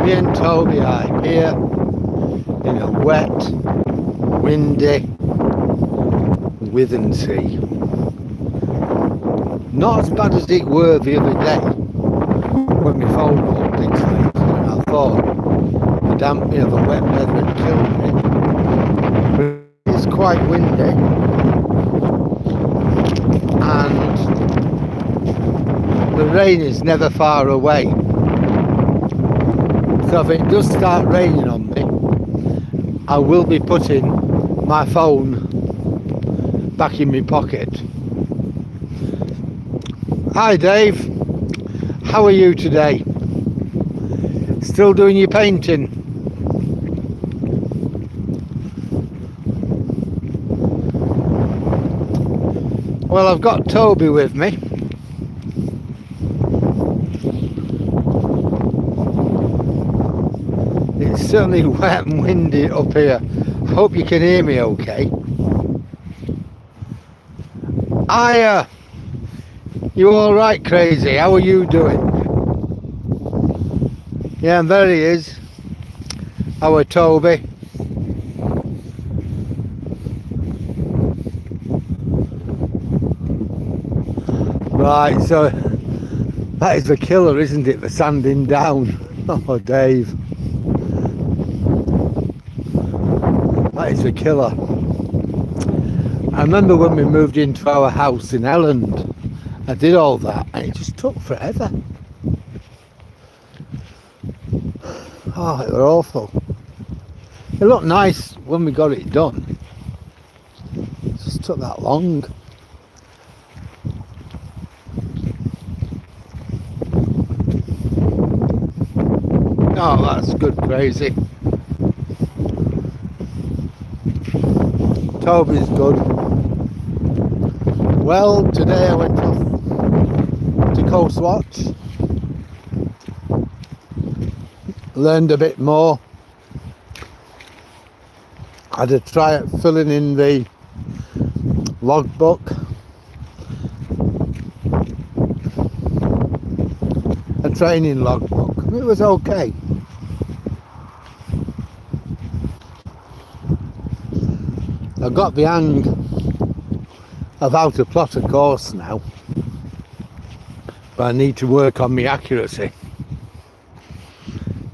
Me and Toby are here in a wet, windy Withernsea. Not as bad as it were the other day when my phone walked into it, and I thought the damp, the wet weather had killed me. But it's quite windy, and the rain is never far away. So if it does start raining on me, I will be putting my phone back in my pocket. Hi Dave, how are you today? Still doing your painting? Well, I've got Toby with me. It's certainly wet and windy up here. I hope you can hear me okay. You alright, Crazy? How are you doing? Yeah, and there he is. Our Toby. Right, so that is the killer, isn't it? The sanding down. Oh, Dave. That is the killer. I remember when we moved into our house in Elland, I did all that and it just took forever. Oh, it was awful. It looked nice when we got it done. It just took that long. Oh, that's good, Crazy. Toby's good. Well, today I went off to Coast Watch. Learned a bit more. Had a try at filling in the logbook. A training logbook. It was okay. I've got the hang of how to plot a course now, but I need to work on my accuracy.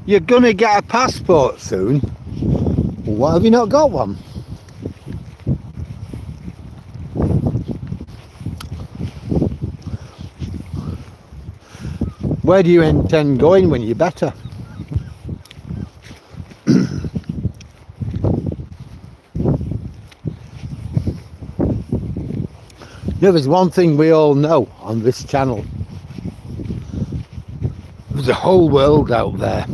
You're gonna get a passport soon. Why have you not got one? Where do you intend going when you're better? There's one thing we all know on this channel. There's a whole world out there.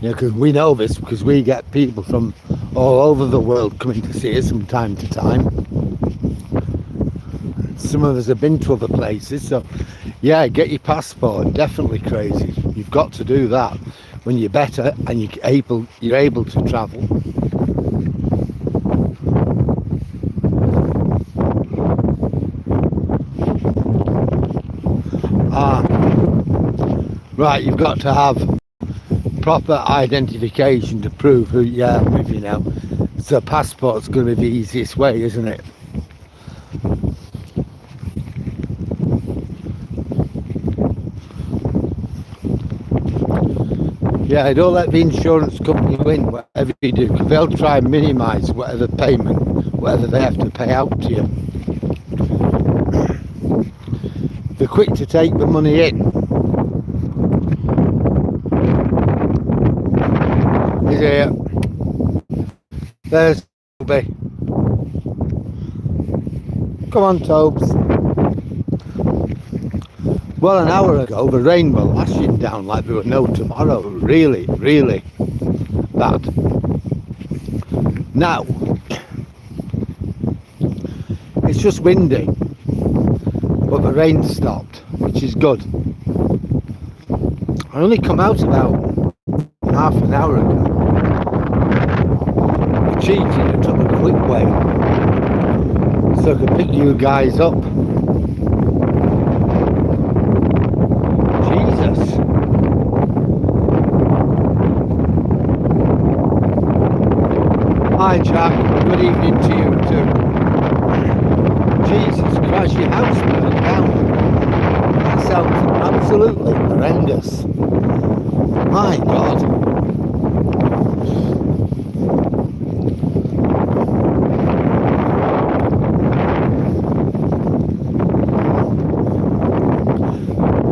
Because we know this because we get people from all over the world coming to see us from time to time. Some of us have been to other places, so yeah, get your passport, definitely, Crazy. You've got to do that when you're better and you're able to travel. Right, you've got to have proper identification to prove who you are with, you know. So passport's going to be the easiest way, isn't it? Yeah, don't let the insurance company win whatever you do, because they'll try and minimise whatever they have to pay out to you. They're quick to take the money in. He's here. There's Toby. Come on, Tobes. Well, an hour ago the rain was lashing down like there was no tomorrow. Really, really bad. Now it's just windy, but the rain stopped, which is good. I only come out about half an hour ago. I cheated and took a quick way so I could pick you guys up. Hi Jack, good evening to you too. Jesus Christ, your house burned down. That sounds absolutely horrendous. My God.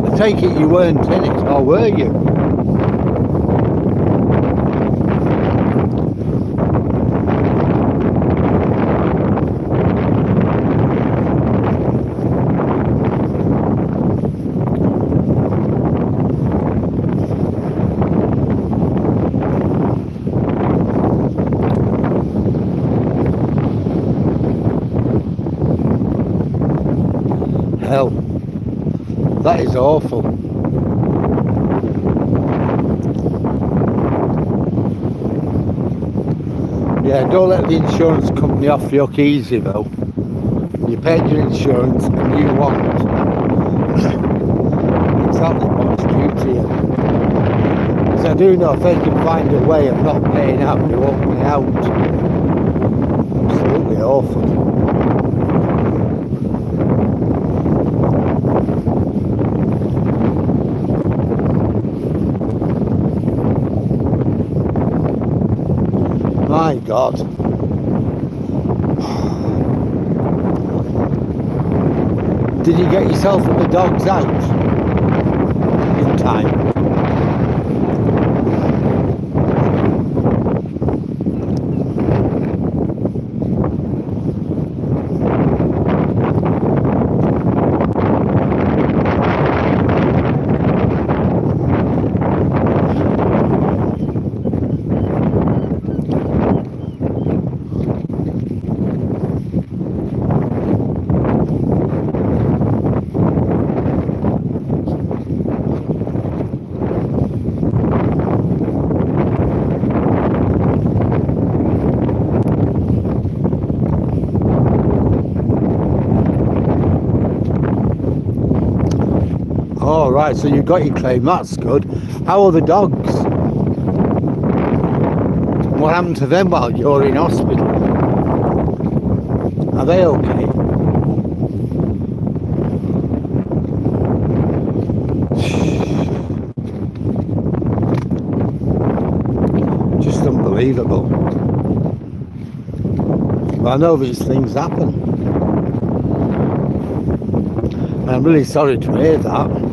I take it you weren't in it, or were you? Hell, that is awful. Yeah, don't let the insurance company off the hook easy though. You paid your insurance and you want exactly what's due to you. Because I do know if they can find a way of not paying out, they won't pay out. Absolutely awful. My God. Did you get yourself and the dogs out in time? Oh, right, so you got your claim, that's good. How are the dogs? What happened to them while you're in hospital? Are they okay? Just unbelievable. Well, I know these things happen. I'm really sorry to hear that.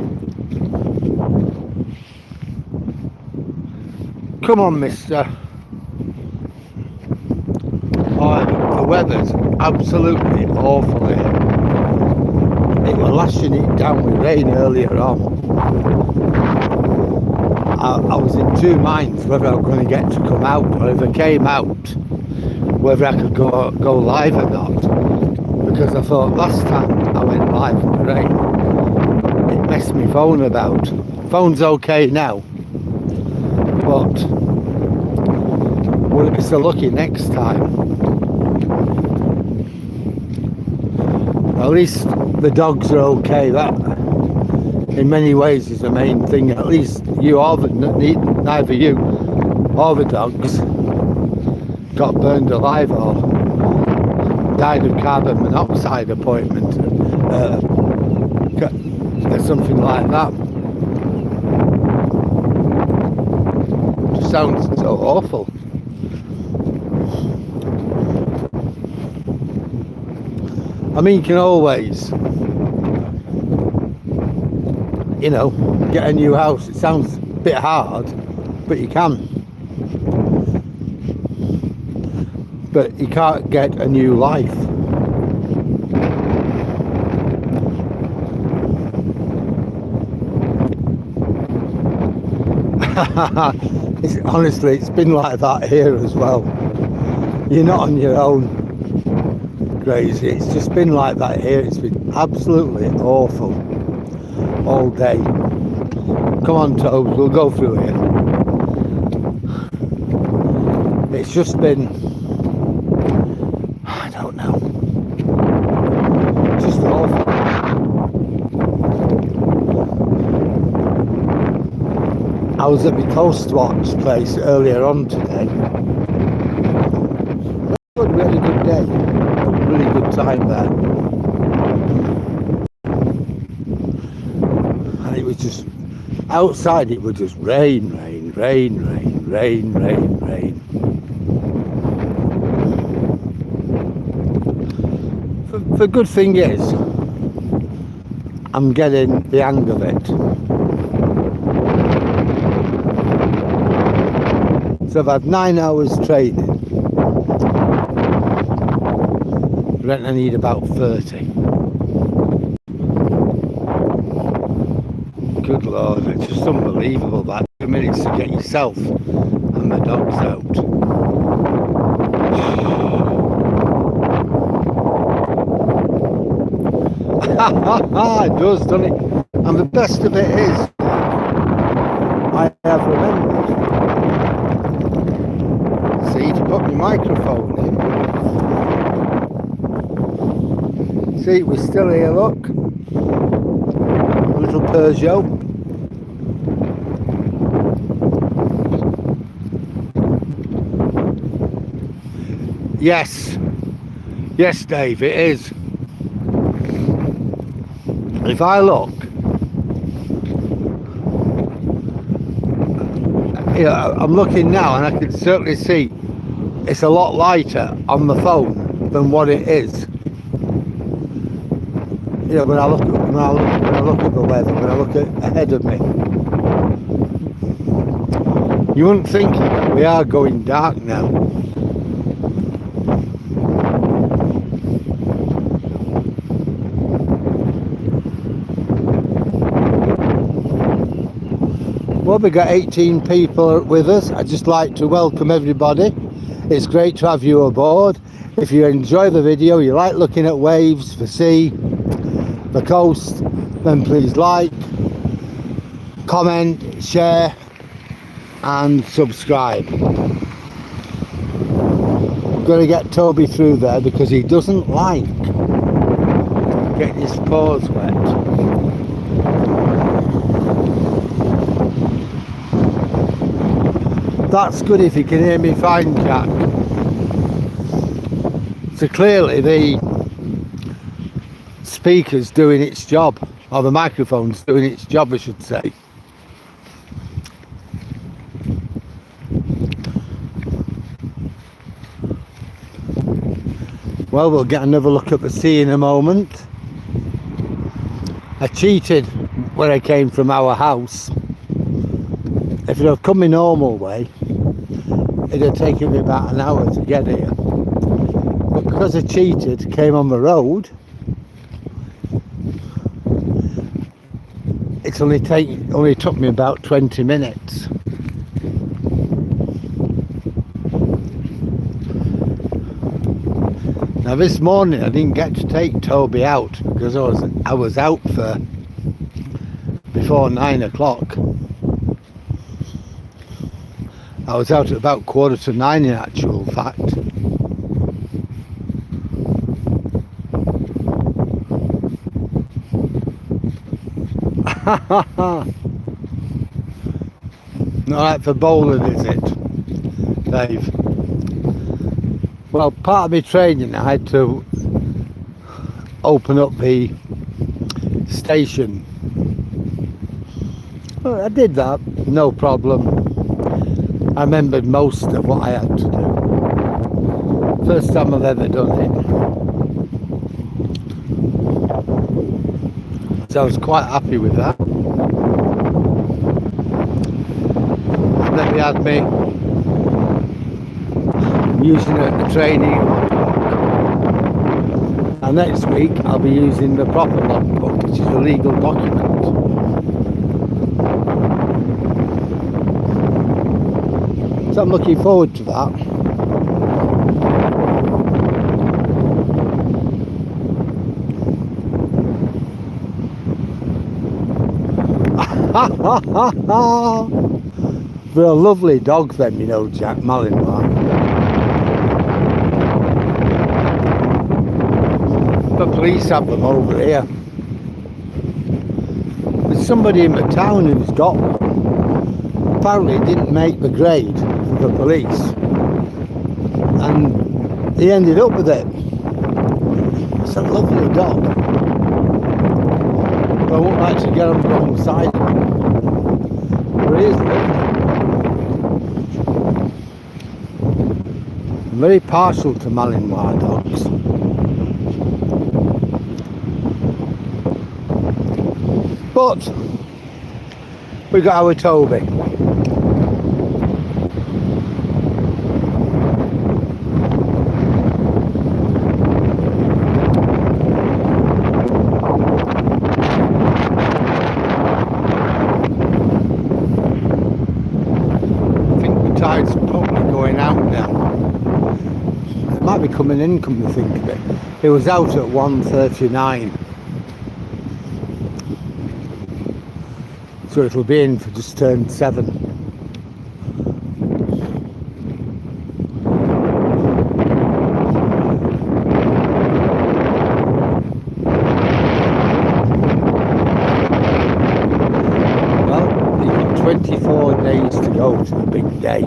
Come on, mister. Oh, the weather's absolutely awful here. It was lashing it down with rain earlier on. I was in two minds whether I was going to get to come out, or if I came out, whether I could go live or not. Because I thought last time I went live in the rain, it messed my phone about. Phone's okay now, but we'll be so lucky next time. At least the dogs are okay. That, in many ways, is the main thing. At least neither you or the dogs got burned alive or died of carbon monoxide appointment, or something like that. Just sounds so awful. I mean, you can always, you know, get a new house. It sounds a bit hard, but you can. But you can't get a new life. Honestly, it's been like that here as well. You're not on your own, crazy. It's just been like that here. It's been absolutely awful all day. Come on, Tobes, we'll go through here. It's just been, I don't know, just awful. I was at my Coast Watch place earlier on today, we had a good day, a really good time there. And it was just, outside it would just rain. The good thing is, I'm getting the hang of it. So I've had 9 hours training. I reckon I need about 30. Good Lord, it's just unbelievable that 2 minutes to get yourself and the dogs out. It does, doesn't it? And the best of it is, I have remembered, see, to put my microphone in. See, we're still here, look. A little Peugeot. Yes, Dave, it is. If I look, I'm looking now and I can certainly see it's a lot lighter on the phone than what it is. When I look at the weather, when I look ahead of me, you wouldn't think it, we are going dark now. Well, we've got 18 people with us. I'd just like to welcome everybody. It's great to have you aboard. If you enjoy the video, you like looking at waves, the sea, the coast, then please like, comment, share and subscribe. I'm going to get Toby through there because he doesn't like getting his paws wet. That's good if you can hear me fine, Jack. So clearly the speaker's doing its job, or the microphone's doing its job, I should say. Well, we'll get another look at the sea in a moment. I cheated when I came from our house. If it had come my normal way, it had taken me about an hour to get here. But because I cheated, came on the road, it's only took me about 20 minutes. Now this morning I didn't get to take Toby out because I was out for before 9 o'clock. I was out at about 9:15 in actual fact. Not right for bowling, is it, Dave? Well, part of my training I had to open up the station. Well, I did that, no problem. I remembered most of what I had to do. First time I've ever done it. So I was quite happy with that. And then we had me using the training logbook. And next week I'll be using the proper logbook, which is a legal document. So I'm looking forward to that. They're a lovely dog, them, you know, Jack Malinois. The police have them over here. There's somebody in the town who's got one. Apparently it didn't make the grade for the police, and he ended up with it. It's a lovely dog. I wouldn't like to get on the wrong side of him. But he is lovely. I'm very partial to Malinois dogs. But we got our Toby. Tide's probably going out now. It might be coming in, come to think of it. It was out at 1:39. So it'll be in for just turned 7. Well, you've got 24 days to go to the big day.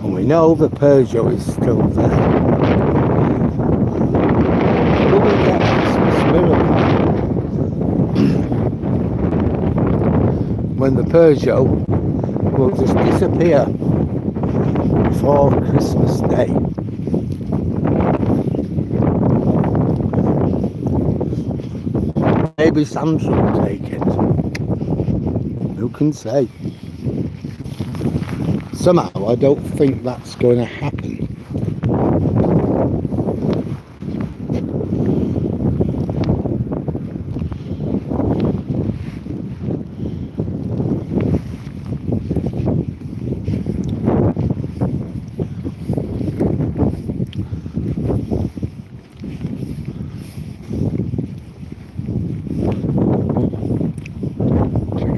And we know the Peugeot is still there. Will we get a Christmas miracle when the Peugeot will just disappear before Christmas Day? Maybe Santa will take it. Who can say? Somehow I don't think that's going to happen.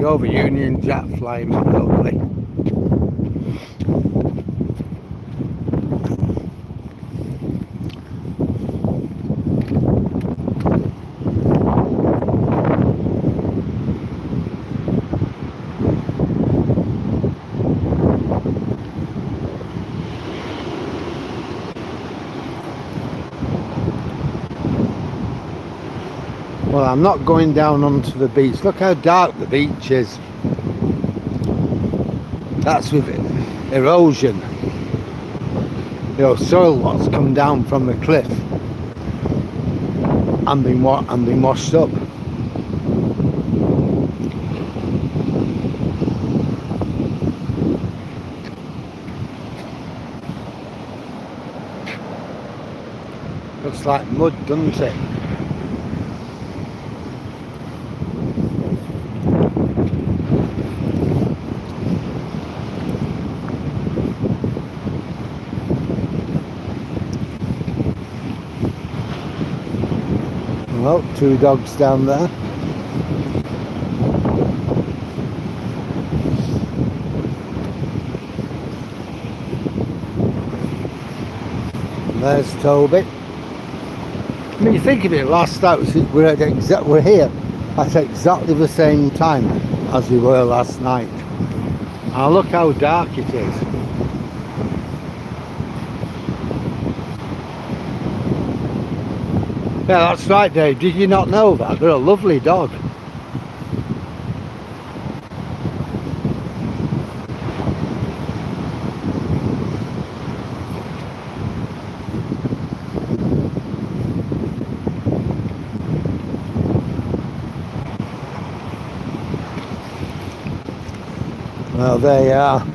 Over Union Jack flying back locally. Well, I'm not going down onto the beach. Look how dark the beach is. That's with erosion. You know, soil what's come down from the cliff and been washed up. Looks like mud, doesn't it? Well, 2 dogs down there. And there's Toby. I mean, you think of it, last night we're here at exactly the same time as we were last night. And look how dark it is. Yeah, that's right, Dave. Did you not know that? They're a lovely dog. Well, there you are.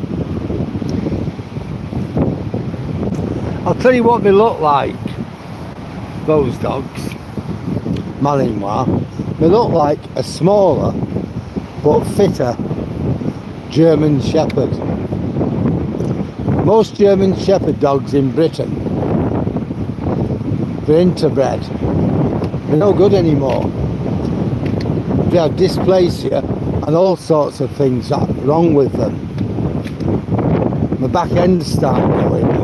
I'll tell you what they look like. Those dogs, Malinois, they look like a smaller but fitter German Shepherd. Most German Shepherd dogs in Britain, they're interbred. They're no good anymore. They have dysplasia and all sorts of things wrong with them. The back end start going.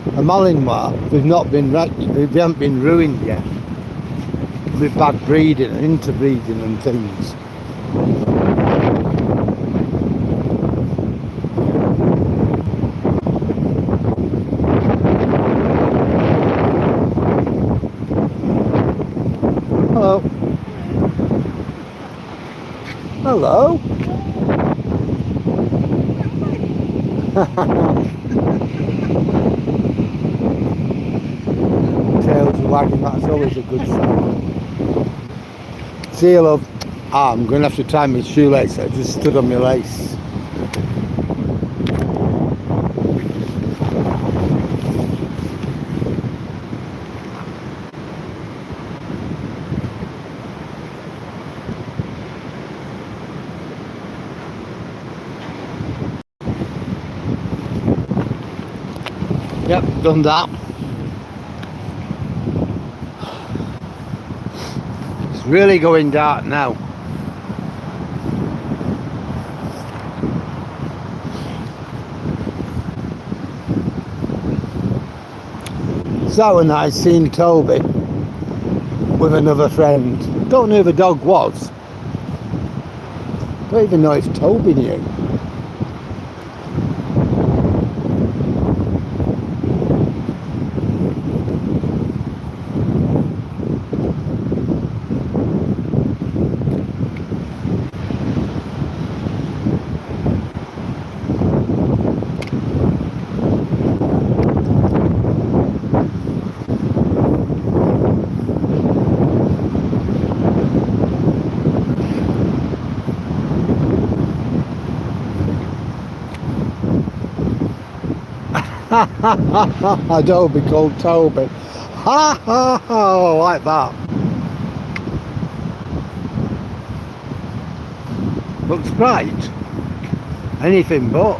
A Malinois, they haven't been ruined yet with bad breeding and interbreeding and things. Hello. Tails are wagging, that's always a good sign. See you, love. Ah, I'm going to have to tie my shoelace. I just stood on my lace. Yep, done that. It's really going dark now. So when I seen Toby with another friend, don't know who the dog was. Don't even know if Toby knew. I don't be called Toby. Ha ha ha, like that. Looks bright. Anything but.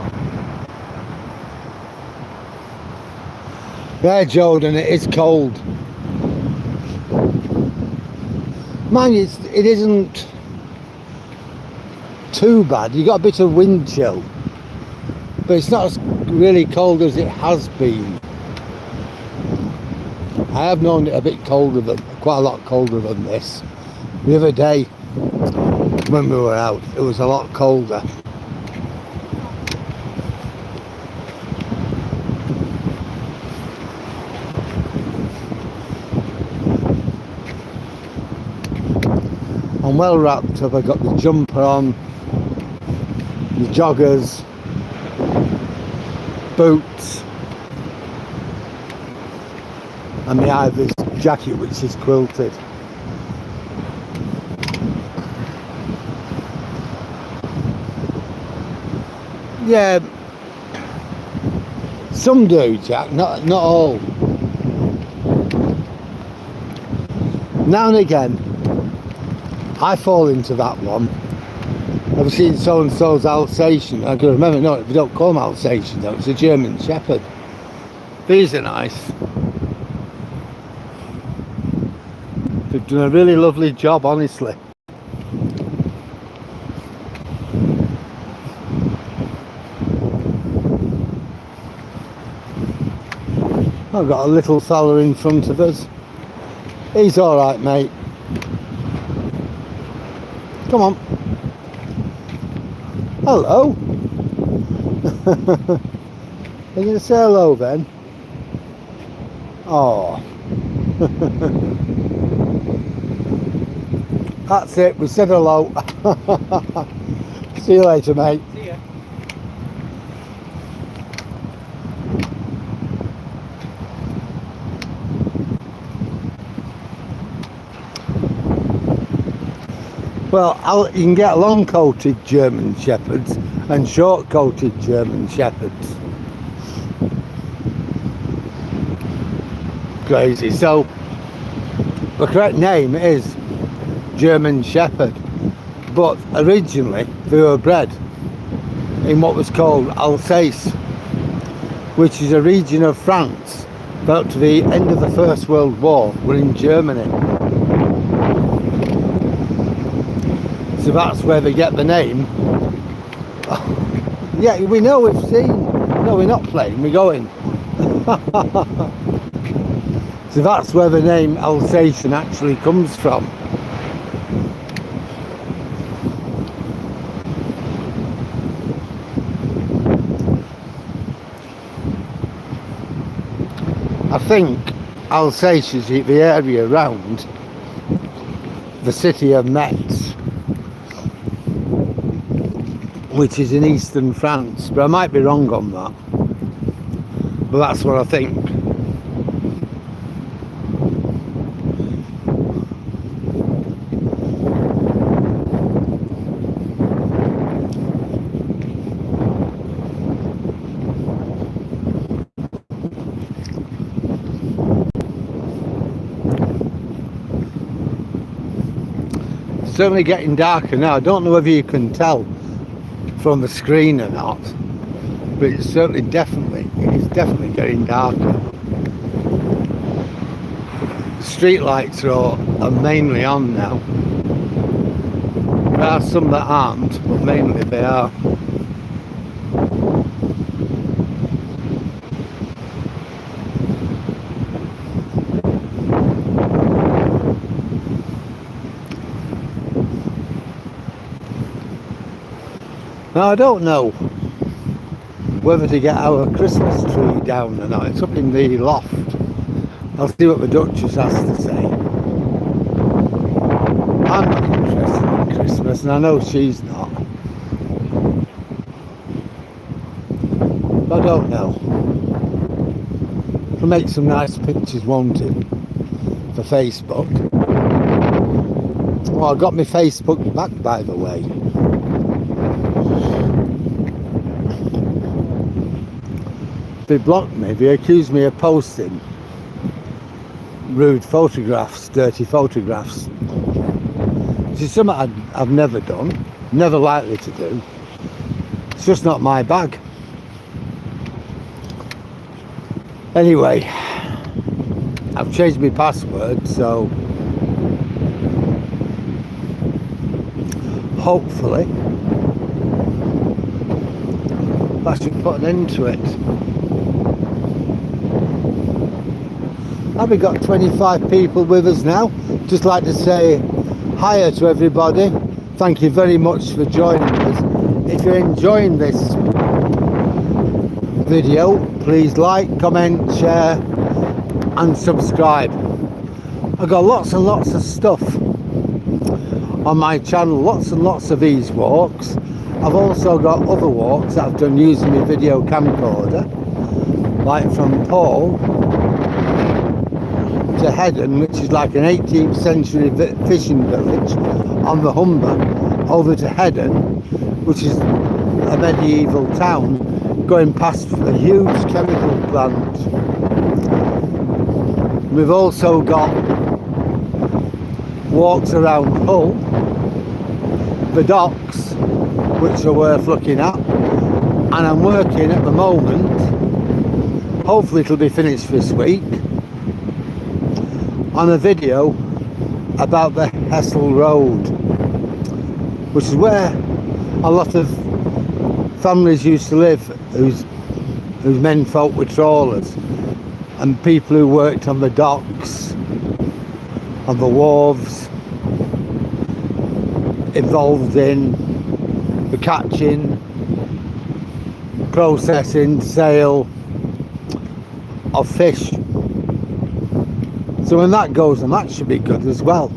Yeah, Jordan, it is cold. Mind you, it isn't too bad. You got a bit of wind chill, but it's not as really cold as it has been. I have known it a bit colder than, quite a lot colder than this. The other day when we were out, it was a lot colder. I'm well wrapped up. I got the jumper on, the joggers, boots, and the Ivy's jacket, which is quilted. Yeah, some do, Jack, not all. Now and again I fall into that one. I've seen so and so's Alsatian. I can remember, no, if you don't call them Alsatian though, it's a German Shepherd. These are nice. They've done a really lovely job, honestly. I've got a little fella in front of us. He's alright, mate. Come on. Hello. Are you going to say hello then? Oh. That's it, we said hello. See you later, mate. See ya. Well, you can get long-coated German Shepherds and short-coated German Shepherds. Crazy. So, the correct name is German Shepherd, but originally they were bred in what was called Alsace, which is a region of France that up to the end of the First World War were in Germany. So that's where they get the name. Yeah, we know, we've seen. No, we're not playing, we're going. So that's where the name Alsatian actually comes from. I think Alsace is the area around the city of Metz. which is in eastern France, but I might be wrong on that. But that's what I think. Certainly getting darker now. I don't know whether you can tell from the screen or not, but it's certainly definitely getting darker. Street lights are mainly on now. There are some that aren't, but mainly they are. Now I don't know whether to get our Christmas tree down or not. It's up in the loft. I'll see what the Duchess has to say. I'm not interested in Christmas, and I know she's not. But I don't know. It'll make some nice pictures, won't it? For Facebook. Well, I got my Facebook back, by the way. They blocked me. They accused me of posting rude photographs, dirty photographs. Which is something I've never done, never likely to do. It's just not my bag. Anyway, I've changed my password, so hopefully that should put an end to it. We've got 25 people with us now. Just like to say hi to everybody. Thank you very much for joining us. If you're enjoying this video, please like, comment, share and subscribe. I've got lots and lots of stuff on my channel, lots and lots of these walks. I've also got other walks that I've done using my video camcorder, like from Paul to Heddon, which is like an 18th century fishing village on the Humber, over to Heddon, which is a medieval town, going past a huge chemical plant. We've also got walks around Hull, the docks, which are worth looking at, and I'm working at the moment, hopefully it'll be finished this week, on a video about the Hessel Road, which is where a lot of families used to live whose menfolk were trawlers, and people who worked on the docks, on the wharves, involved in the catching, processing, sale of fish. So when that goes on, that should be good as well.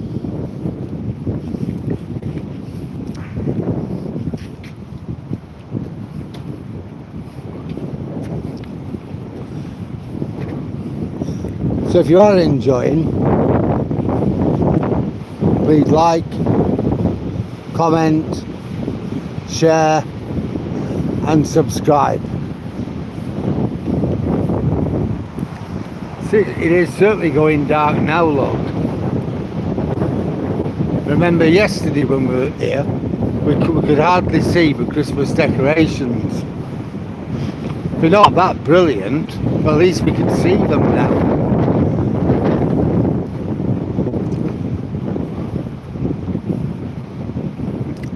So if you are enjoying, please like, comment, share and subscribe. See, it is certainly going dark now, look. Remember yesterday when we were here, we could hardly see the Christmas decorations. They're not that brilliant, but at least we can see them now.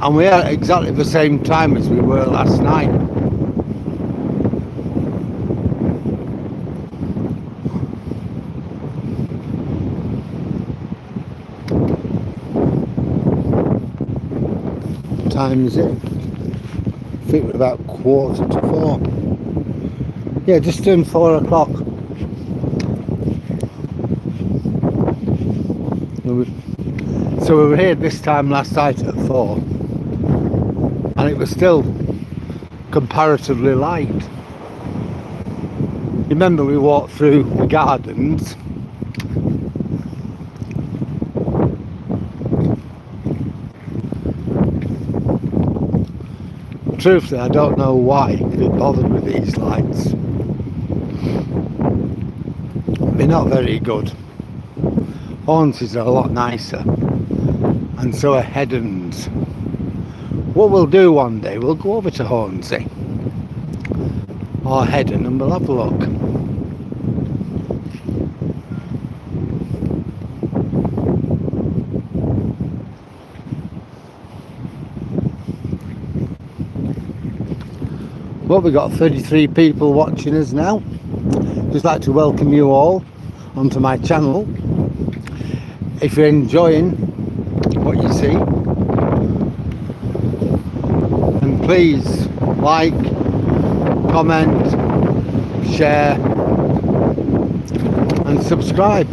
And we are at exactly the same time as we were last night. What time is it? I think we're about 3:45. Yeah, just turned 4 o'clock. So we were here this time last night at 4. And it was still comparatively light. Remember, we walked through the gardens. Truthfully, I don't know why they bothered with these lights. They're not very good. Hornsies are a lot nicer, and so are Heddons. What we'll do one day, we'll go over to Hornsey or Heddon and we'll have a look. Well, we've got 33 people watching us now. Just like to welcome you all onto my channel. If you're enjoying what you see, and please like, comment, share and subscribe.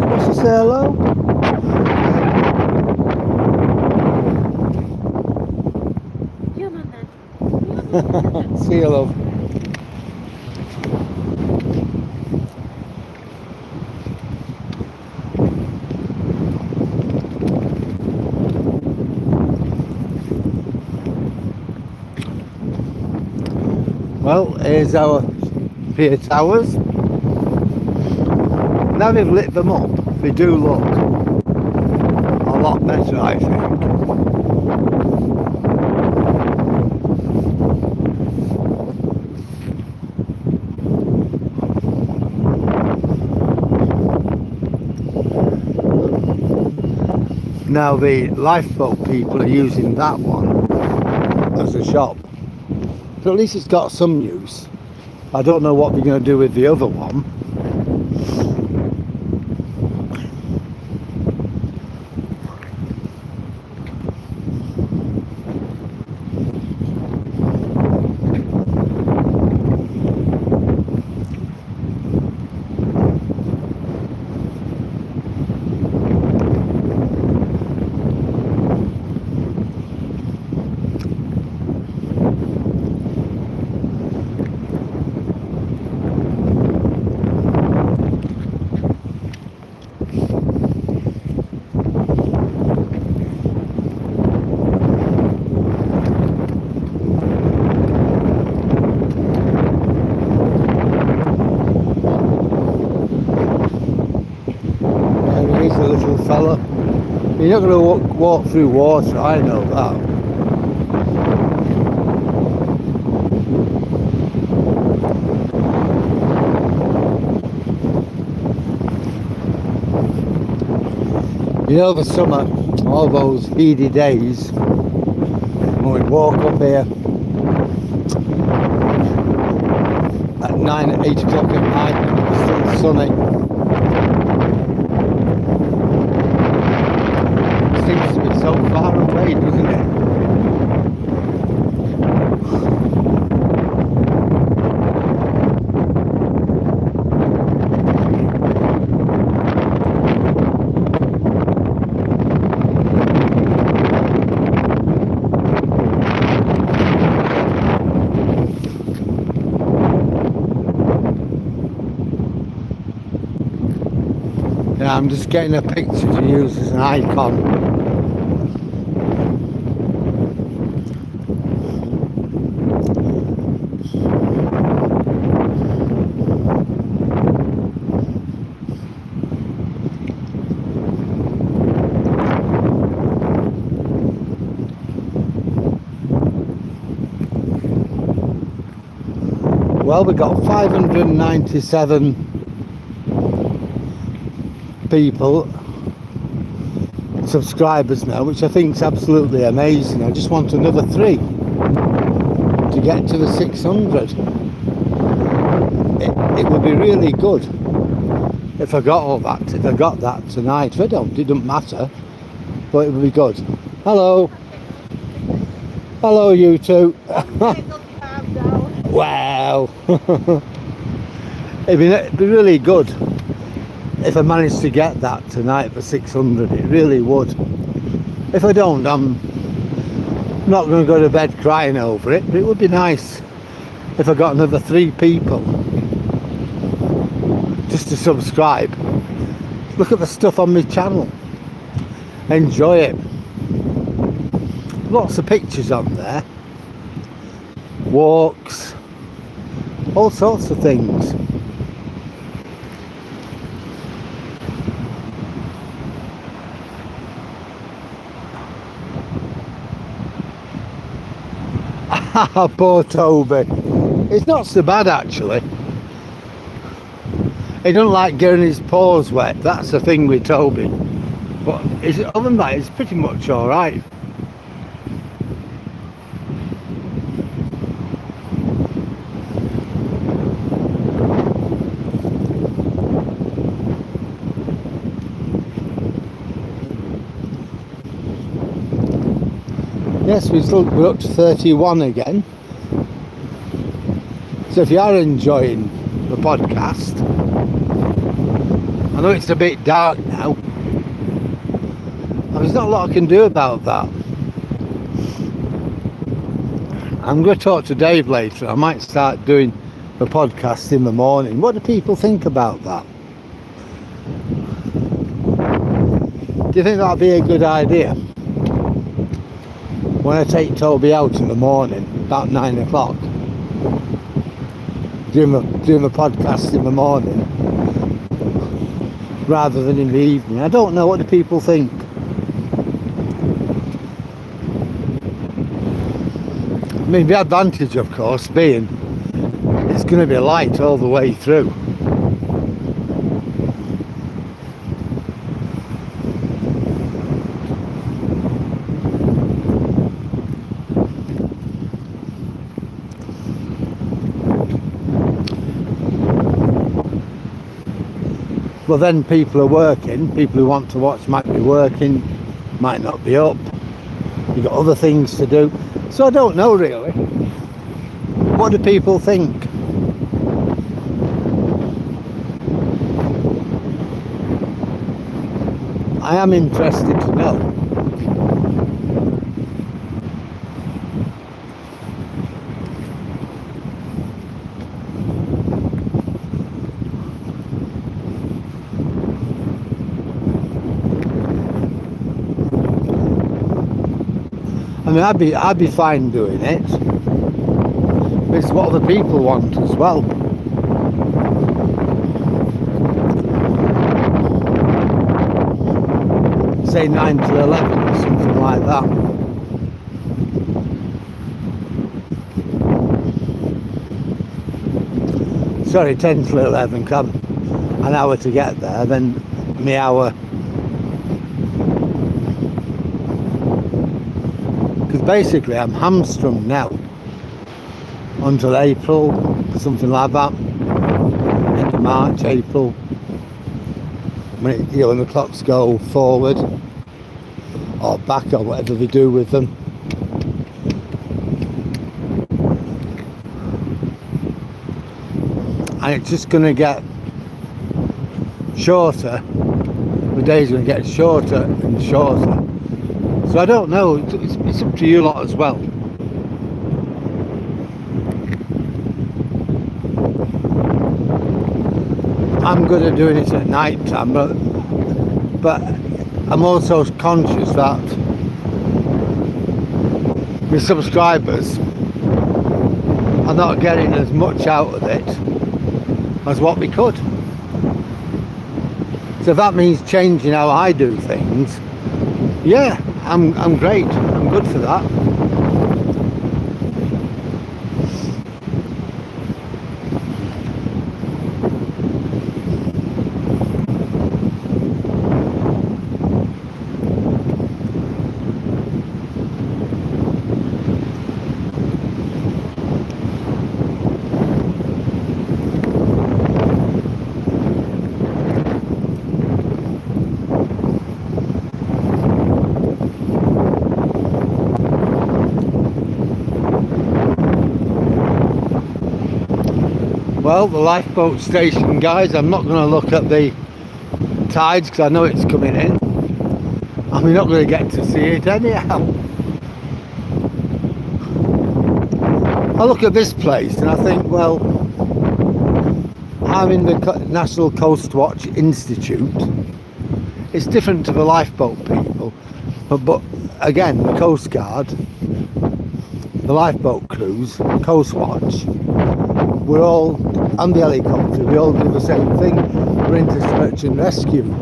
What's she say, hello? See you, love. Well, here's our pier towers. Now they've lit them up, they do look a lot better, I think. Now the lifeboat people are using that one as a shop. So at least it's got some use. I don't know what we're going to do with the other one. Fella, you're not going to walk through water, I know that. You know, the summer, all those heady days when we walk up here at 9, 8 o'clock at night and it was still sunny. Seems to be so far away, doesn't it? Yeah, I'm just getting a picture to use as an icon. Well, we've got 597 people, subscribers now, which I think is absolutely amazing. I just want another 3 to get to the 600. It would be really good if I got all that, if I got that tonight. If I don't, it doesn't matter, but it would be good. Hello. Hello, you two. Wow. It'd be really good if I managed to get that tonight for 600. It really would. If I don't, I'm not going to go to bed crying over it, but it would be nice if I got another 3 people just to subscribe, look at the stuff on my channel, enjoy it. Lots of pictures on there, walks, all sorts of things. Poor Toby. It's not so bad actually. He doesn't like getting his paws wet. That's the thing with Toby. But other than that, it's pretty much alright. Yes, we're up to 31 again. So if you are enjoying the podcast, I know it's a bit dark now, and there's not a lot I can do about that. I'm going to talk to Dave later. I might start doing the podcast in the morning. What do people think about that? Do you think that'd be a good idea? When I take Toby out in the morning, about 9 o'clock, doing the podcast in the morning, rather than in the evening. I don't know, what do people think? I mean, the advantage, of course, being it's going to be light all the way through. Well, then people are working, people who want to watch might be working, might not be up, you've got other things to do. So I don't know really. What do people think? I am interested to know. I mean, I'd be fine doing it. It's what other people want as well. Say 9 to 11 or something like that. Sorry, 10 to 11, come an hour to get there, then me hour. Because basically I'm hamstrung now until April, something like that, end of March, April, when when the clocks go forward or back or whatever they do with them. And it's just going to get shorter, the days are going to get shorter and shorter. So I don't know, it's up to you lot as well. I'm good at doing it at night time, but I'm also conscious that my subscribers are not getting as much out of it as what we could. So if that means changing how I do things, yeah, I'm great. I'm good for that. Well, the lifeboat station, guys, I'm not going to look at the tides because I know it's coming in. And we're not going to get to see it anyhow. I look at this place and I think, well, I'm in the National Coast Watch Institute. It's different to the lifeboat people, but again, the Coast Guard, the lifeboat crews, Coast Watch, we're all, and the helicopter, we all do the same thing. We're into search and rescue.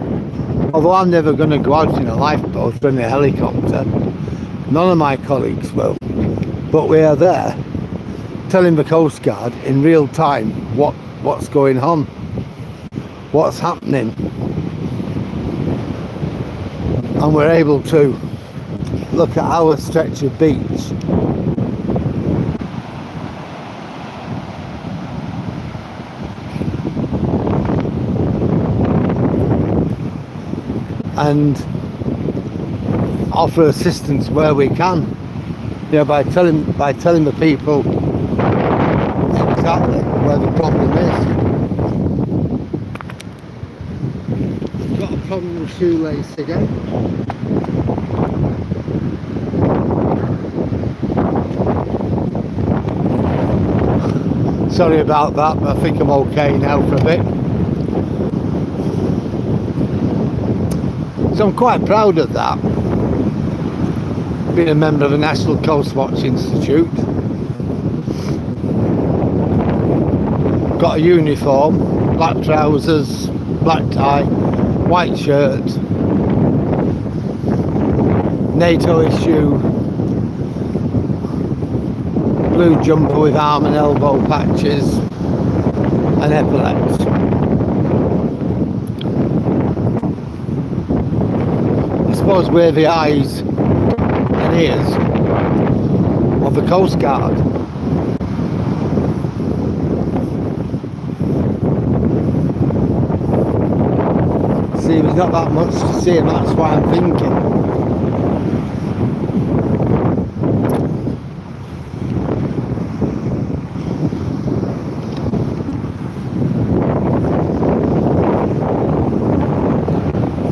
Although I'm never going to go out in a lifeboat or in a helicopter, none of my colleagues will. But we are there, telling the Coast Guard in real time what's going on, what's happening. And we're able to look at our stretch of beach and offer assistance where we can, you know, by telling the people exactly where the problem is. Got a problem with shoelace again. Sorry about that, but I think I'm okay now for a bit. So I'm quite proud of that, being a member of the National Coast Watch Institute. Got a uniform, black trousers, black tie, white shirt, NATO issue, blue jumper with arm and elbow patches and epaulets. I suppose we're the eyes and ears of the Coast Guard. See, there's not that much to see, and that's why I'm thinking.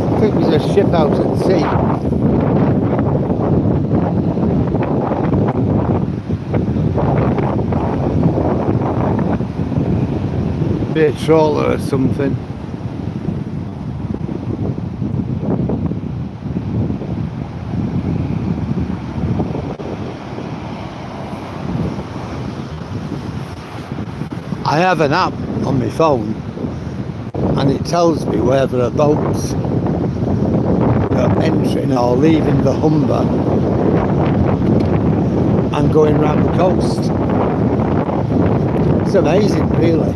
I think there's a ship out at sea. Be a trawler or something. I have an app on my phone and it tells me where there are boats that are entering or leaving the Humber and going round the coast. It's amazing, really.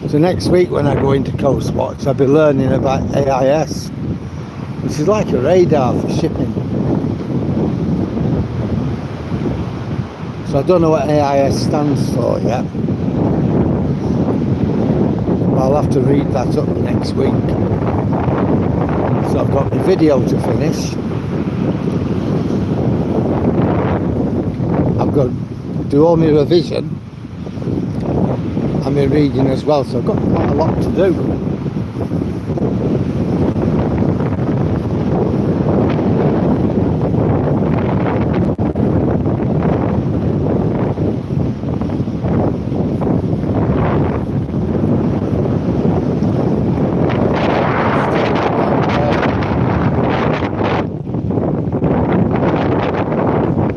So next week when I go into Coast Watch, I'll be learning about AIS, which is like a radar for shipping. So I don't know what AIS stands for yet. I'll have to read that up next week. So I've got the video to finish. I've got to do all my revision and my reading as well, so I've got quite a lot to do.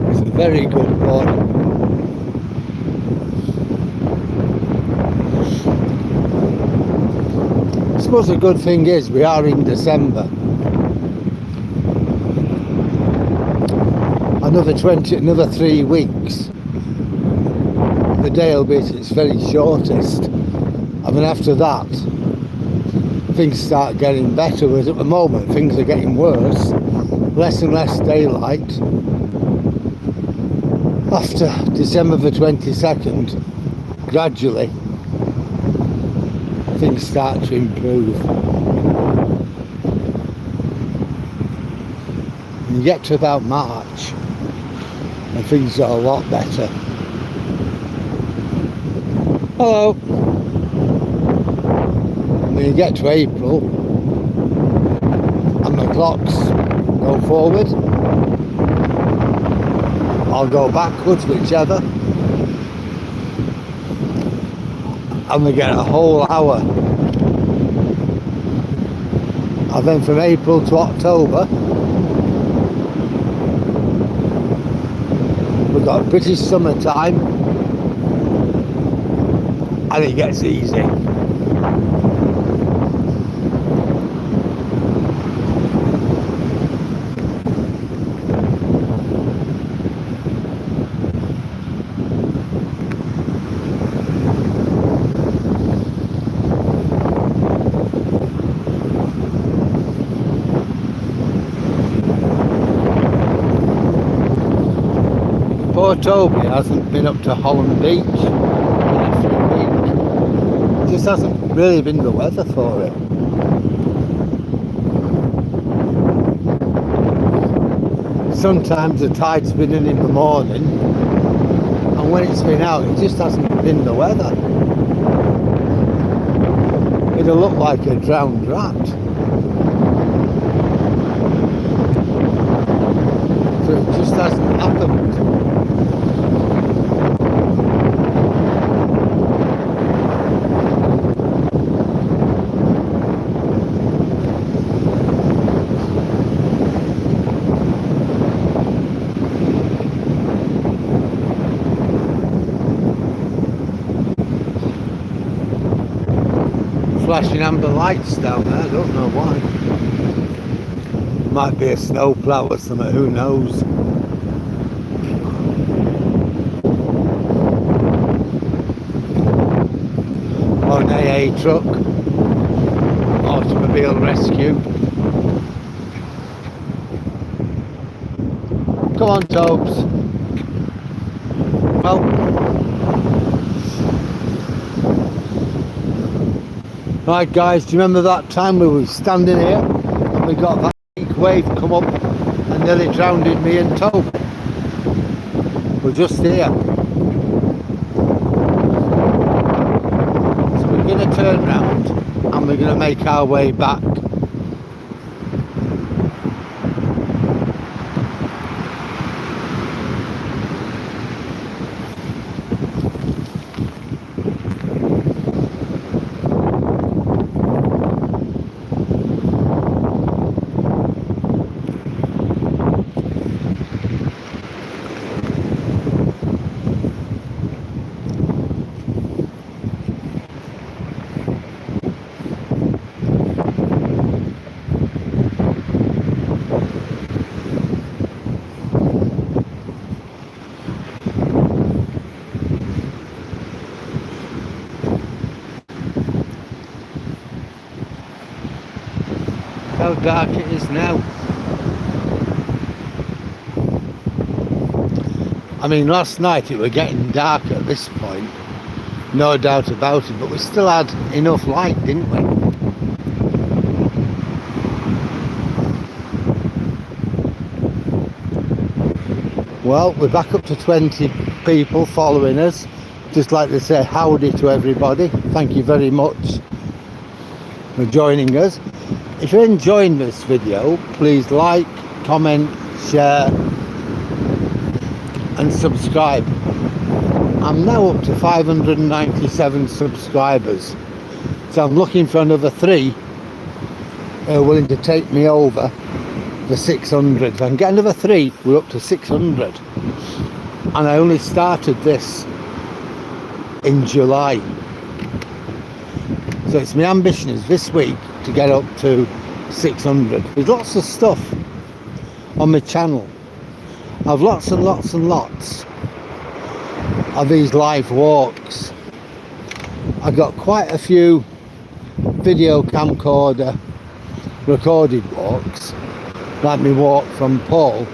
It's a very good boy. I suppose the good thing is we are in December. Another 3 weeks. The day will be at its very shortest. I mean, after that, things start getting better, whereas at the moment things are getting worse. Less and less daylight. after December the 22nd, gradually things start to improve. And you get to about March and things are a lot better. Hello. When you get to April and the clocks go forward or go backwards, whichever, and we get a whole hour. And then from April to October, we've got British summertime, and it gets easy. Poor Toby hasn't been up to Holland Beach in a few weeks. It just hasn't really been the weather for it. Sometimes the tide's been in the morning, and when it's been out, it just hasn't been the weather. It'll look like a drowned rat. So it just hasn't happened. Flashing amber lights down there, I don't know why. Might be a snowplow or something, who knows. Or an AA truck, automobile rescue. Come on, Tobes. Well, right guys, do you remember that time we were standing here and we got that big wave come up and nearly drowned me and Tobe? We're just here. So we're going to turn round and we're going to make our way back. How dark it is now. I mean, last night it was getting dark at this point, no doubt about it, but we still had enough light, didn't we? Well, we're back up to 20 people following us. Just like to say howdy to everybody. Thank you very much for joining us. If you're enjoying this video, please like, comment, share and subscribe. I'm now up to 597 subscribers, so I'm looking for another 3 who are willing to take me over the 600. If I can get another 3, we're up to 600, and I only started this in July. So it's my ambition is this week to get up to 600. There's lots of stuff on my channel. I've lots and lots and lots of these live walks. I've got quite a few video camcorder recorded walks, like my walk from Paul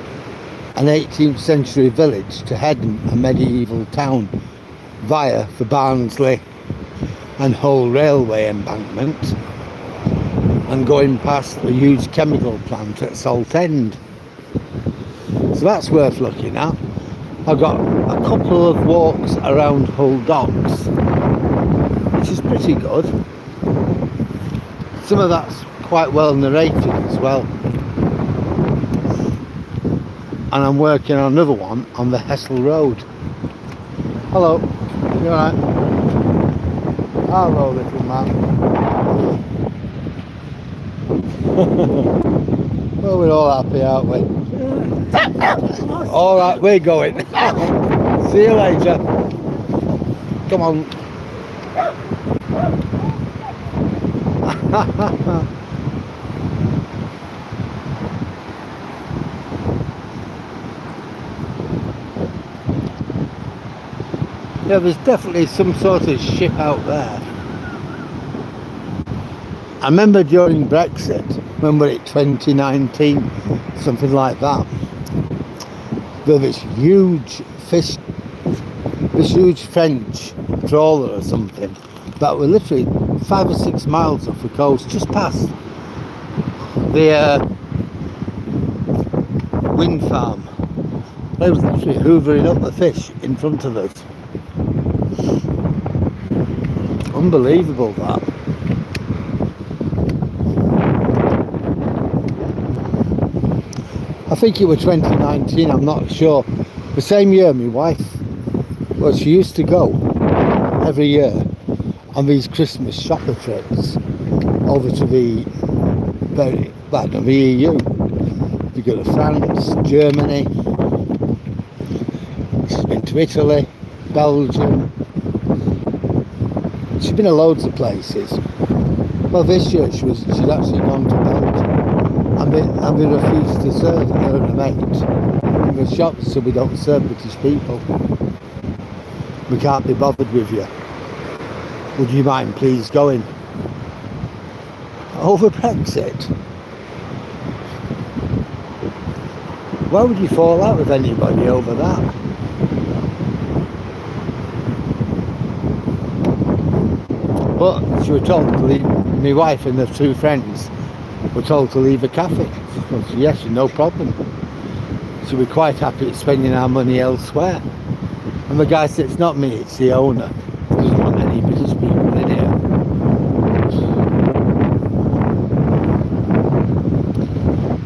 an 18th century village to Hedden, a medieval town, via the Barnsley and Hull railway embankment, and going past a huge chemical plant at Saltend. So that's worth looking at. I've got a couple of walks around Hull docks, which is pretty good. Some of that's quite well narrated as well. And I'm working on another one on the Hessel Road. Hello, you alright? Hello, little man. Well, we're all happy, aren't we? Alright, we're going. See you later. Come on. Yeah, there's definitely some sort of ship out there. I remember during Brexit, when we're at 2019, something like that, there was this huge fish, this huge French trawler or something, that were literally 5 or 6 miles off the coast, just past the wind farm. They was literally hoovering up the fish in front of us. Unbelievable, that. I think it was 2019, I'm not sure. The same year my wife, well, she used to go every year on these Christmas shopper trips over to the EU. You go to France, Germany, she's been to Italy, Belgium. She's been to loads of places. Well, this year she'd actually gone to Belgium, and they refused to serve her and her mate in the shops, so we don't serve British people. We can't be bothered with you. Would you mind please going? Over Brexit? Why would you fall out with anybody over that? But she was told to leave, my wife and the 2 friends were told to leave the cafe. She said, yes, no problem. So we're quite happy at spending our money elsewhere. And the guy said, it's not me, it's the owner. He doesn't want any British people in here.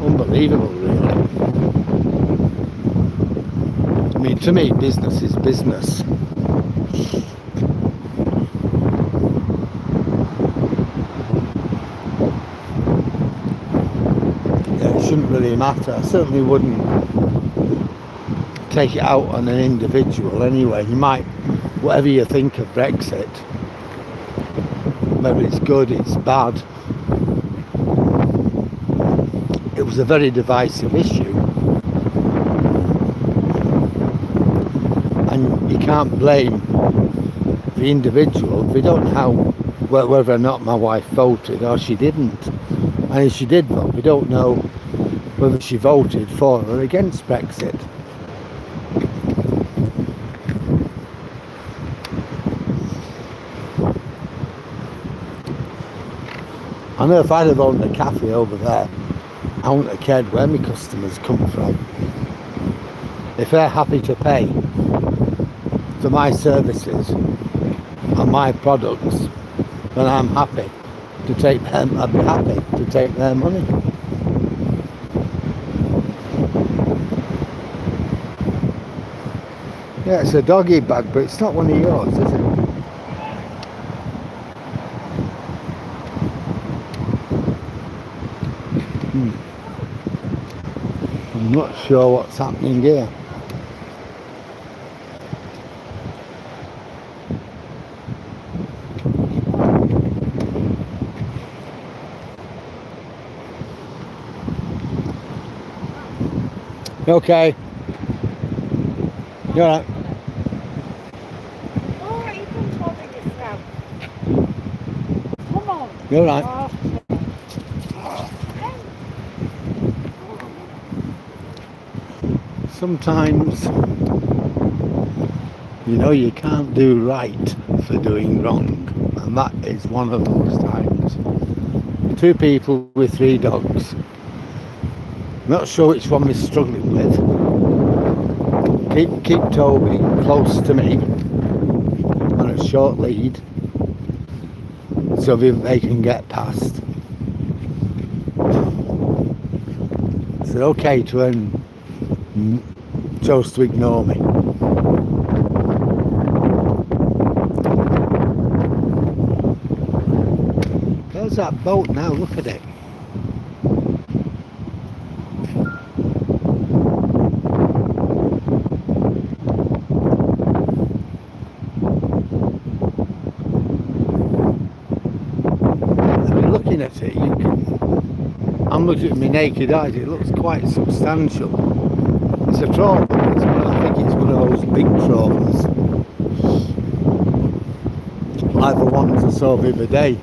Unbelievable, really. I mean, to me, business is business. Shouldn't really matter. I certainly wouldn't take it out on an individual anyway. You might, whatever you think of Brexit, whether it's good, it's bad, it was a very divisive issue, and you can't blame the individual. We don't know whether or not my wife voted or she didn't, and if she did vote, we don't know whether she voted for or against Brexit. I know if I'd have owned a cafe over there, I wouldn't have cared where my customers come from. If they're happy to pay for my services and my products, then I'm happy to take them. I'd be happy to take their money. Yeah, it's a doggy bag, but it's not one of yours, is it? I'm not sure what's happening here. Okay. You're right. Alright, you can bother yourself. Come on. You're right. Sometimes, you know, you can't do right for doing wrong, and that is one of those times. Two people with three dogs. Not sure which one we're struggling with. Keep Toby close to me on a short lead so they can get past. Is it okay to chose to ignore me? There's that boat now, look at it. Looking at it, I'm looking at my naked eyes, it looks quite substantial. It's a trawler, I think it's one of those big trawlers, like the ones I saw the other day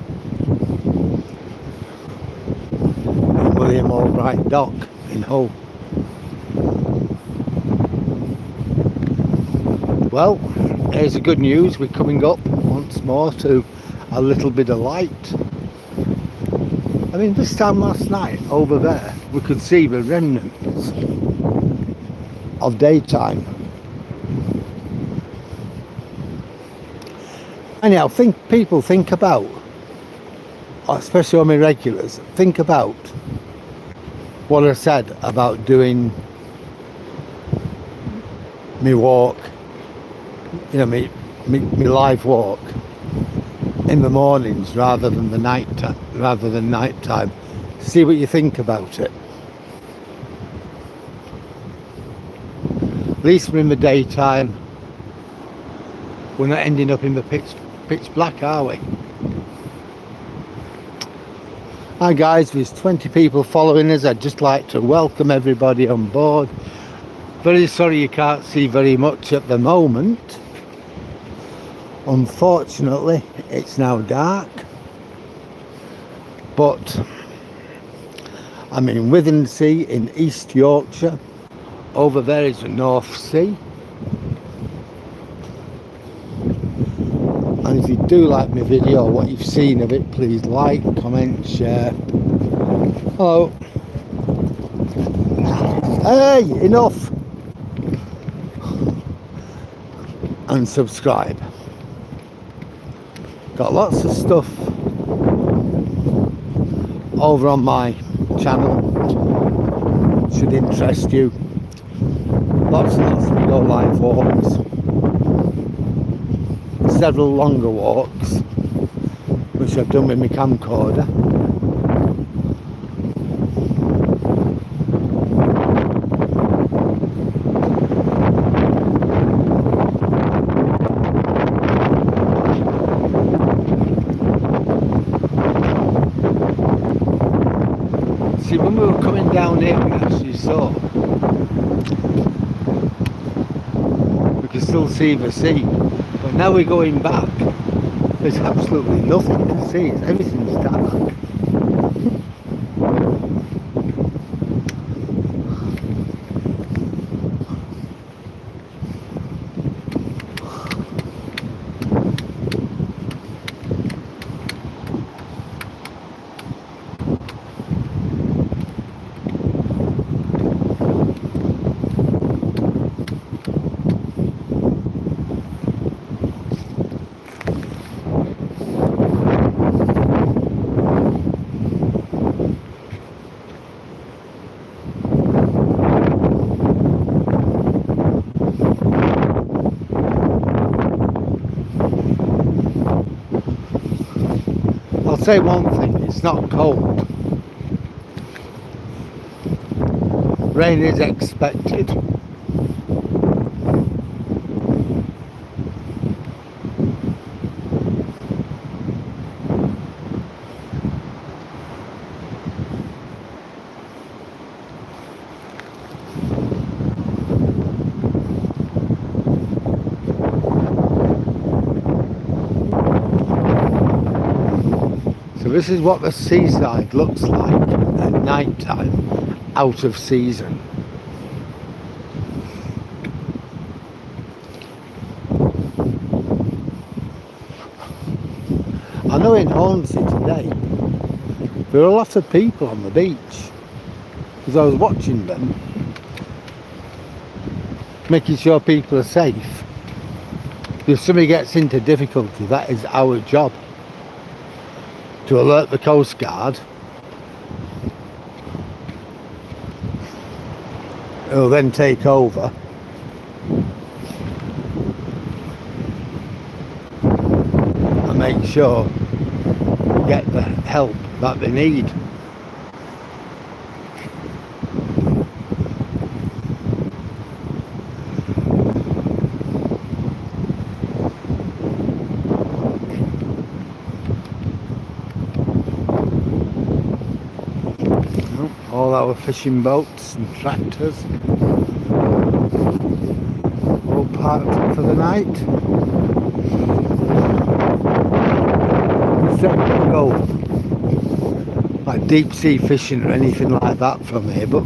in William Albright Dock in Hull. Well, here's the good news, we're coming up once more to a little bit of light. I mean, this time last night over there we could see the remnants of daytime. Anyhow, people think about, especially on my regulars, think about what I said about doing me walk, you know, me live walk in the mornings rather than night time. See what you think about it. At least we're in the daytime. We're not ending up in the pitch black, are we? Hi guys, there's 20 people following us. I'd just like to welcome everybody on board. Very sorry you can't see very much at the moment. Unfortunately, it's now dark, but I'm in Withernsea in East Yorkshire. Over there is the North Sea. And if you do like my video, what you've seen of it, please like, comment, share. Hello. Hey, enough. And subscribe. Got lots of stuff over on my channel, should interest you. Lots and lots of go live walks, several longer walks which I've done with my camcorder. See, when we were coming down here, we actually saw, we could still see the sea, but now we're going back, there's absolutely nothing to see, everything's dark. I'll say one thing, it's not cold. Rain is expected. So this is what the seaside looks like at night time, out of season. know in Hornsey today, there are a lot of people on the beach. Because I was watching them, making sure people are safe. If somebody gets into difficulty, that is our job. To alert the Coast Guard, who'll then take over and make sure they get the help that they need. All our fishing boats and tractors all parked for the night. We don't go like deep sea fishing or anything like that from here, but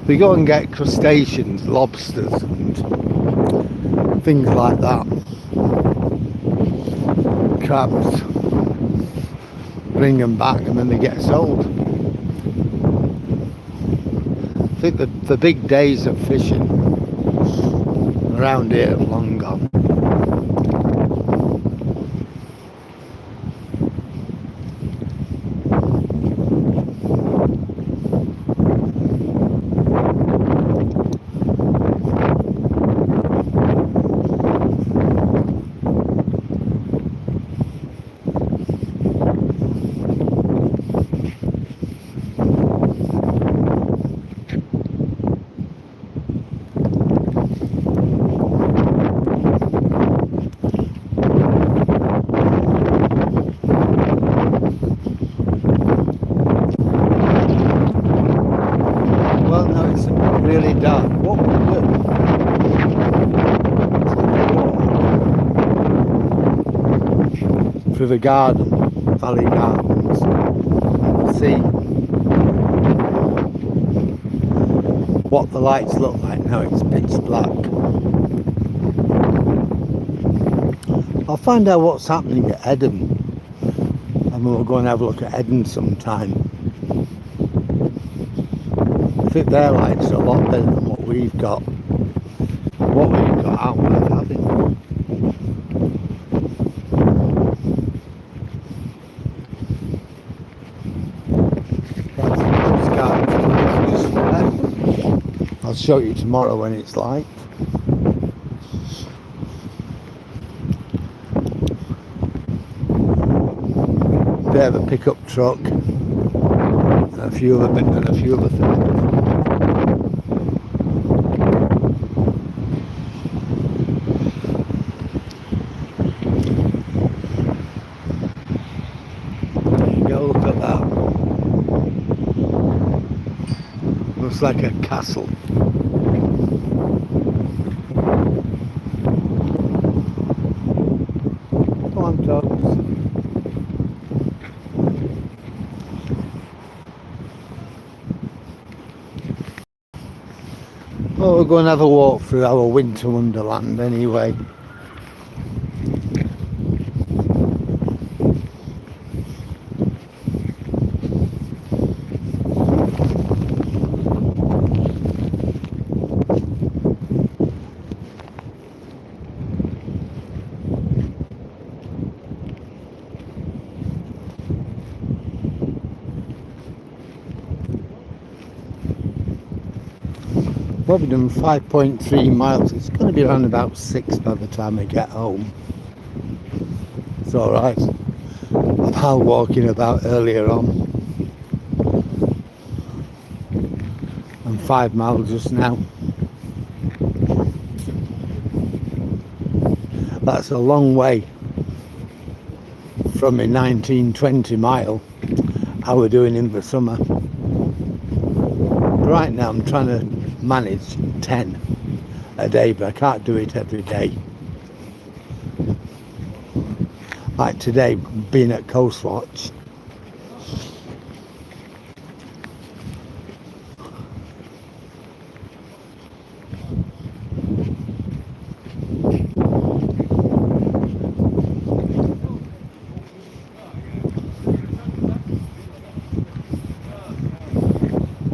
we go and get crustaceans, lobsters and things like that. Crabs. Bring them back and then they get sold. I think the big days of fishing around here have long gone. Well, no, it's really dark. What we'll do, through the garden, Valley Gardens, we'll see what the lights look like. Now it's pitch black. I'll find out what's happening at Eden, and we'll go and have a look at Eden sometime. I think their lights are a lot better than what we've got. What we've got out worth having. That's the postcard just there. I'll show you tomorrow when it's light. They have a pickup truck and a few other things. Look at that. Looks like a castle. Come on, dogs. Well, we'll go and have a walk through our winter wonderland anyway. Probably done 5.3 miles. It's going to be around about 6 by the time I get home. It's alright. I'm out walking about earlier on. And 5 miles just now. That's a long way from a 19-20 mile I was doing in the summer. Right now I'm trying to manage 10 a day, but I can't do it every day. Like today, being at Coast Watch,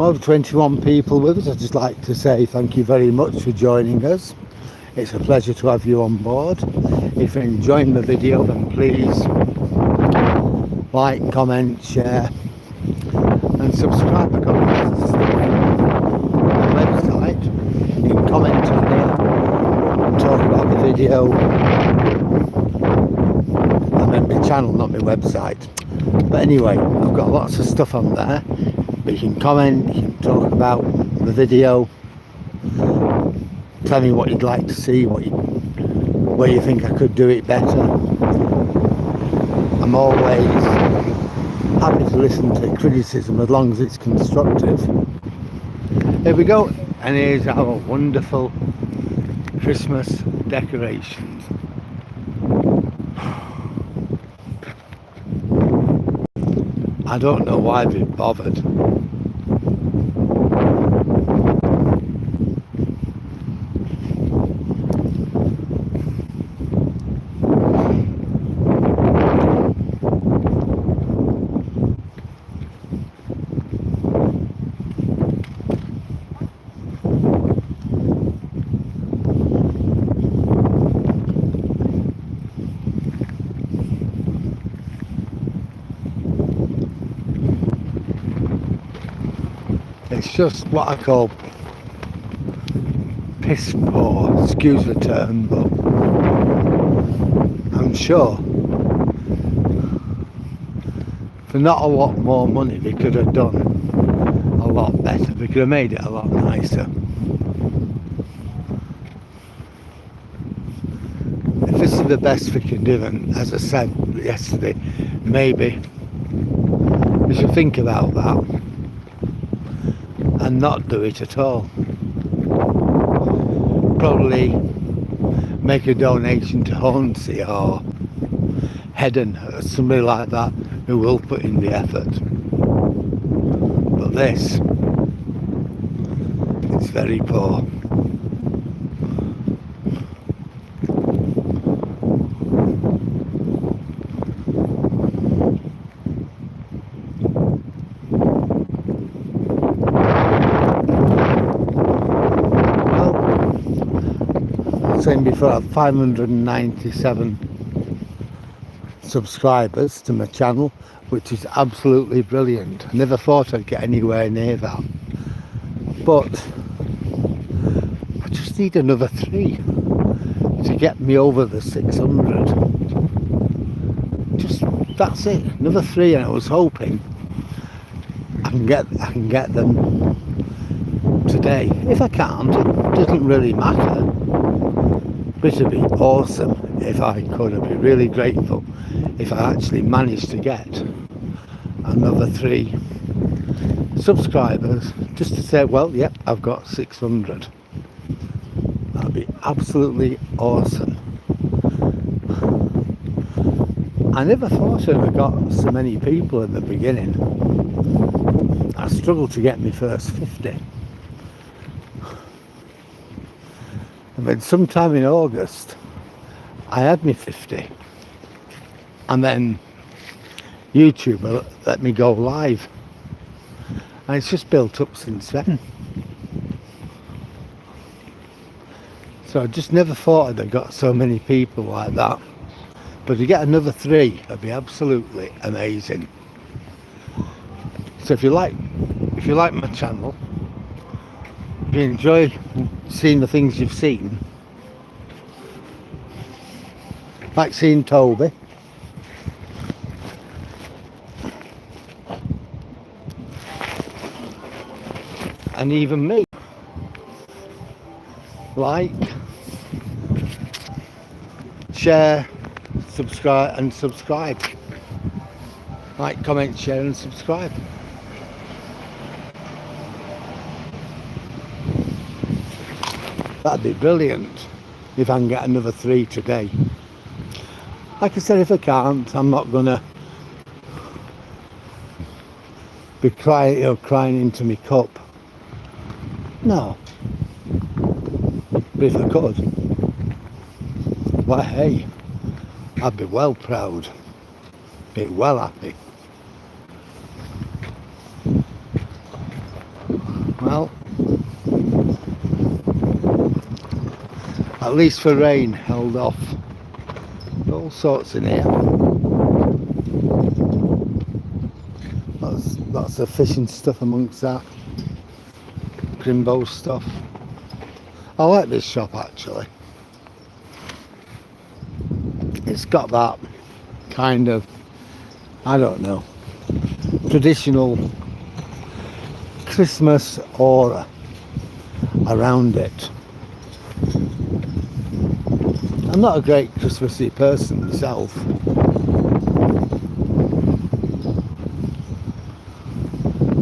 over 21 people with us. I'd just like to say thank you very much for joining us. It's a pleasure to have you on board. If you're enjoying the video, then please like, comment, share and subscribe. I've got lots of stuff on my website. You can comment on it, talk about the video. I meant my channel, not my website. But anyway, I've got lots of stuff on there. But you can comment, you can talk about the video, tell me what you'd like to see, where you think I could do it better. I'm always happy to listen to criticism as long as it's constructive. Here we go, and here's our wonderful Christmas decorations. I don't know why they've bothered. It's just what I call piss poor, excuse the term, but I'm sure for not a lot more money they could have done a lot better. They could have made it a lot nicer. If this is the best we can do, and as I said yesterday, maybe we should think about that and not do it at all. Probably make a donation to Withernsea or Hedden or somebody like that who will put in the effort. But this, it's very poor. Saying before, I have 597 subscribers to my channel, which is absolutely brilliant. I never thought I'd get anywhere near that, but I just need another 3 to get me over the 600. Just that's it, another 3, and I was hoping I can get them today. If I can't, it doesn't really matter. But it'd be awesome if I could. I'd be really grateful if I actually managed to get another 3 subscribers, just to say, well, yep, I've got 600. That'd be absolutely awesome. I never thought I'd have got so many people at the beginning. I struggled to get my first 50. And then sometime in August, I had me 50. And then YouTube let me go live. And it's just built up since then. So I just never thought I'd have got so many people like that. But to get another 3, that'd be absolutely amazing. So if you like my channel, if you enjoy seeing the things you've seen, like seeing Toby, and even me, like, share, subscribe, like, comment, share and subscribe. That'd be brilliant if I can get another 3 today. Like I said, if I can't, I'm not gonna be crying into my cup. No. But if I could, why, hey, I'd be well proud, be well happy. at least for rain, held off. All sorts in here. Lots of fishing stuff amongst that. Crimbo stuff. I like this shop actually. It's got that kind of, I don't know, traditional Christmas aura around it. I'm not a great Christmassy person myself.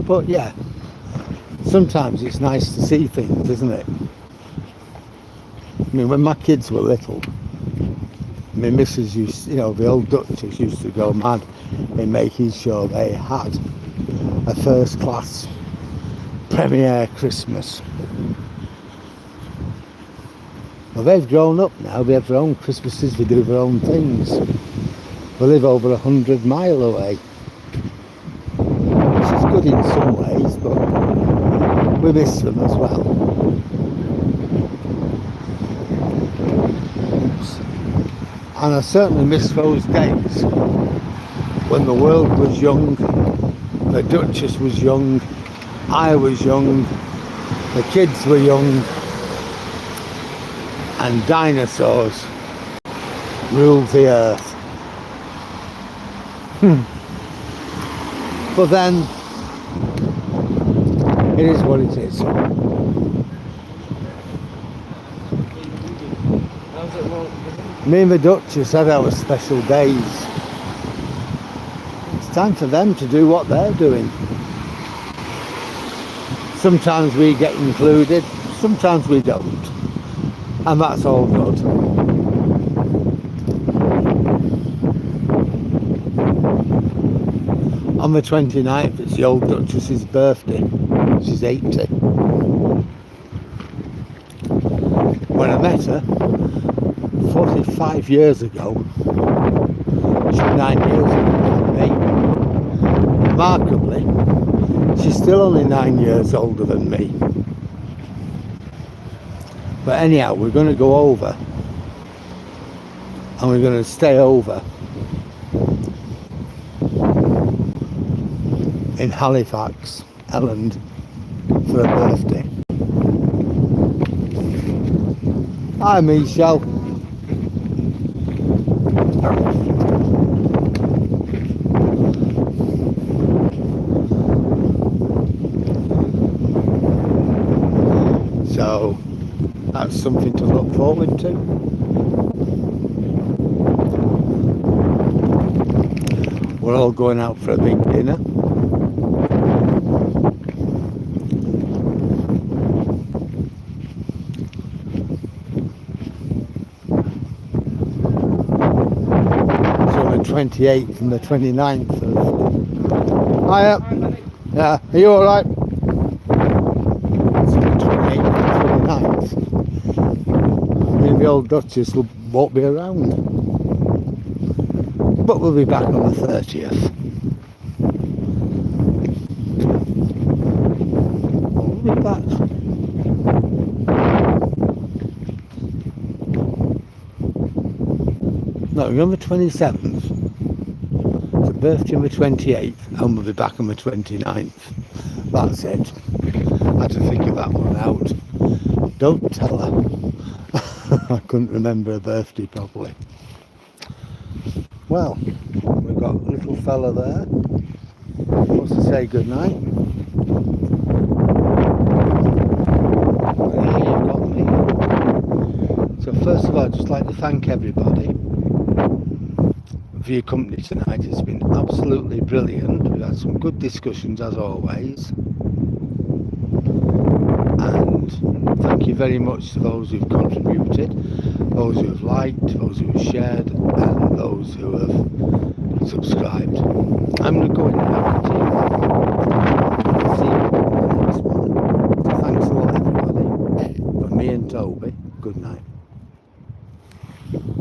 But yeah, sometimes it's nice to see things, isn't it? I mean, when my kids were little, my missus used, you know, the old Duchess used to go mad in making sure they had a first class premiere Christmas. Well, they've grown up now, they have their own Christmases, they do their own things. They live over 100 miles away. Which is good in some ways, but we miss them as well. And I certainly miss those days when the world was young, the Duchess was young, I was young, the kids were young, and dinosaurs ruled the earth. But then, it is what it is. Me and the Duchess had our special days. It's time for them to do what they're doing. Sometimes we get included, sometimes we don't. And that's all good. On the 29th, it's the old Duchess's birthday. She's 80. When I met her 45 years ago, she's 9 years older than me. Remarkably, she's still only 9 years older than me. But anyhow, we're going to go over and we're going to stay over in Halifax, Elland, for her birthday. Hi, Michelle. So that's something to look forward to. We're all going out for a big dinner. So the 28th and the 29th of... Hiya. Yeah, are you alright? So the 28th and 29th. Maybe old Duchess won't be around. But we'll be back on the 30th. We'll be back. No, we're on the 27th. It's a birthday on the 28th, and we'll be back on the 29th. That's it. I had to figure that one out. Don't tell her. I couldn't remember her birthday properly. Well, we've got a little fella there. Wants to say good night. And here you've got me. So first of all, I'd just like to thank everybody for your company tonight. It's been absolutely brilliant. We've had some good discussions as always. And thank you very much to those who've contributed, those who have liked, those who have shared, and those who have subscribed. I'm going to go in and have a tea. See you in the next one. So thanks a lot, everybody. From me and Toby, good night.